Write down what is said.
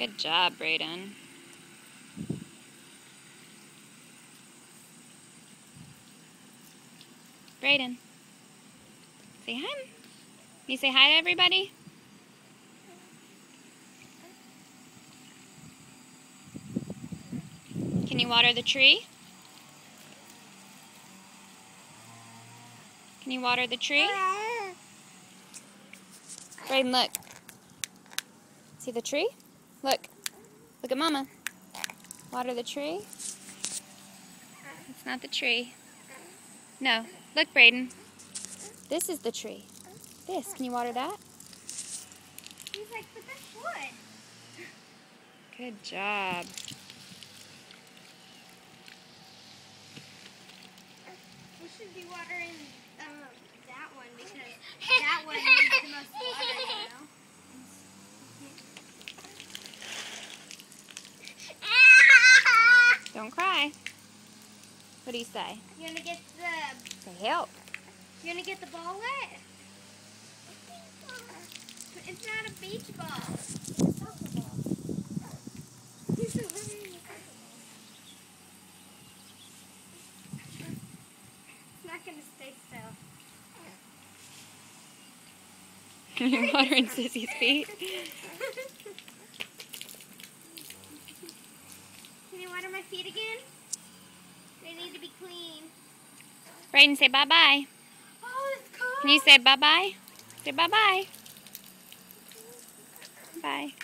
Good job, Brayden. Brayden, say hi. You say hi to everybody? Can you water the tree? Can you water the tree? Brayden, look. See the tree? Look. Look at Mama. Water the tree. It's not the tree. No. Look, Brayden. This is the tree. This. Can you water that? He's like, but that's wood. Good job. We should be watering that one because that one needs the most water, you know? Don't cry. What do you say? You want to get the... Say help. You want to get the ball wet? It's not a beach ball. It's a soccer ball. It's not going to stay still. You're watering Sissy's feet. Can you water my feet again? They need to be clean. Brayden, say bye-bye. Oh, it's cold. Can you say bye-bye? Say bye-bye. Bye.